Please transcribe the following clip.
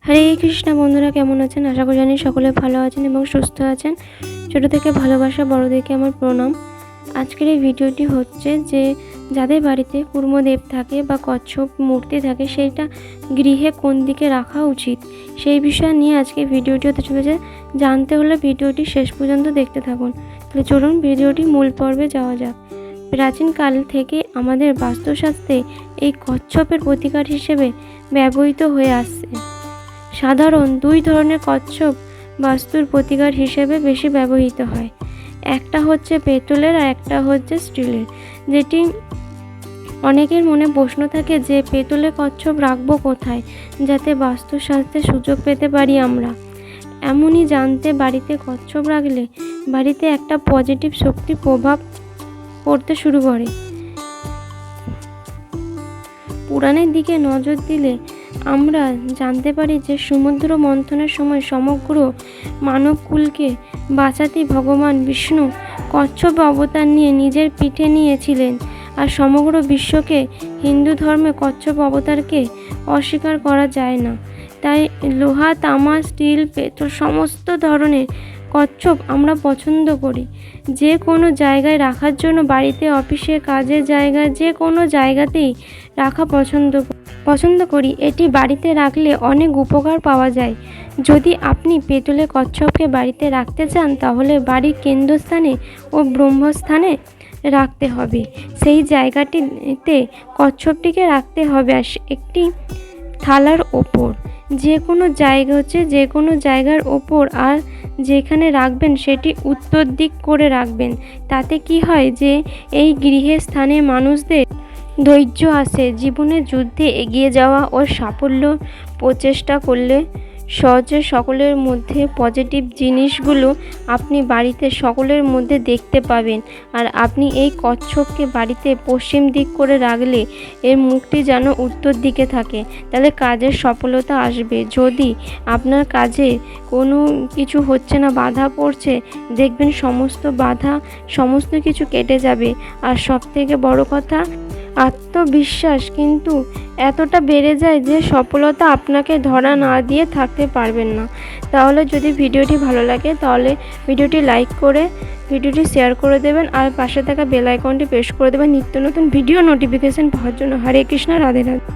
হরে কৃষ্ণ বন্ধুরা, কেমন আছেন? আশা করি জানি সকলে ভালো আছেন এবং সুস্থ আছেন। ছোটো থেকে ভালোবাসা বড়দেরকে আমার প্রণাম। আজকের এই ভিডিওটি হচ্ছে যে যাদের বাড়িতে কুর্মদেব থাকে বা কচ্ছপ মূর্তি থাকে, সেইটা গৃহে কোন দিকে রাখা উচিত সেই বিষয় নিয়ে আজকে ভিডিওটি হতে চলেছে। জানতে হলে ভিডিওটি শেষ পর্যন্ত দেখতে থাকুন। তাহলে চলুন ভিডিওটি মূল পর্বে যাওয়া যাক। প্রাচীনকাল থেকে আমাদের বাস্তুশাস্ত্রে এই কচ্ছপের প্রতিকার হিসেবে ব্যবহৃত হয়ে আসছে। সাধারণ দুই ধরনের কচ্ছপ বাস্তুর প্রতিকার হিসেবে বেশি ব্যবহৃত হয়। একটা হচ্ছে পেতলের আর একটা হচ্ছে স্টিলের। যেটি অনেকের মনে প্রশ্ন থাকে যে পেতলের কচ্ছপ রাখবো কোথায়, যাতে বাস্তুশাস্ত্রে সুযোগ পেতে পারি আমরা। এমনই জানতে বাড়িতে কচ্ছপ রাখলে বাড়িতে একটা পজিটিভ শক্তির প্রভাব পড়তে শুরু করে। পুরাণের দিকে নজর দিলে আমরা জানতে পারি যে সমুদ্র মন্থনের সময় সমগ্র মানবকুলকে বাঁচাতে ভগবান বিষ্ণু কচ্ছপ অবতার নিয়ে নিজের পিঠে নিয়েছিলেন। আর সমগ্র বিশ্বকে হিন্দু ধর্মে কচ্ছপ অবতারকে অস্বীকার করা যায় না। তাই লোহা, তামা, স্টিল, পেতল সমস্ত ধরনের কচ্ছপ আমরা পছন্দ করি। যে কোনো জায়গায় রাখার জন্য, বাড়িতে, অফিসে, কাজের জায়গায়, যে কোনো জায়গাতেই রাখা পছন্দ করি। এটি বাড়িতে রাখলে অনেক উপকার পাওয়া যায়। যদি আপনি পেতলের কচ্ছপকে বাড়িতে রাখতে চান, তাহলে বাড়ির কেন্দ্রস্থানে ও ব্রহ্মস্থানে রাখতে হবে। সেই জায়গাটিতে কচ্ছপটিকে রাখতে হবে একটি থালার ওপর। যে কোনো জায়গার ওপর, আর যেখানে রাখবেন সেটি উত্তর দিক করে রাখবেন। তাতে কি হয় যে এই গৃহের স্থানে মানুষদের ধৈর্য আসে। জীবনের যুদ্ধে এগিয়ে যাওয়া ও সাফল্য প্রচেষ্টা করলে সহজে সকলের মধ্যে পজিটিভ জিনিসগুলো আপনি বাড়িতে সকলের মধ্যে দেখতে পাবেন। আর আপনি এই কচ্ছপকে বাড়িতে পশ্চিম দিক করে রাখলে এর মুখটি যেন উত্তর দিকে থাকে, তাহলে কাজের সফলতা আসবে। যদি আপনার কাজে কোনো কিছু হচ্ছে না, বাধা পড়ছে, দেখবেন সমস্ত বাধা সমস্ত কিছু কেটে যাবে। আর সবথেকে বড় কথা, আত্মবিশ্বাস কিন্তু এতটা বেড়ে যায় যে সফলতা আপনাকে ধরা না দিয়ে থাকতে পারবেন না। তাহলে যদি ভিডিওটি ভালো লাগে তাহলে ভিডিওটি লাইক করে ভিডিওটি শেয়ার করে দেবেন, আর পাশে থাকা বেল আইকনটি প্রেস করে দেবেন নিত্য নতুন ভিডিও নোটিফিকেশান পাওয়ার জন্য। হরে কৃষ্ণ, রাধে রাধে।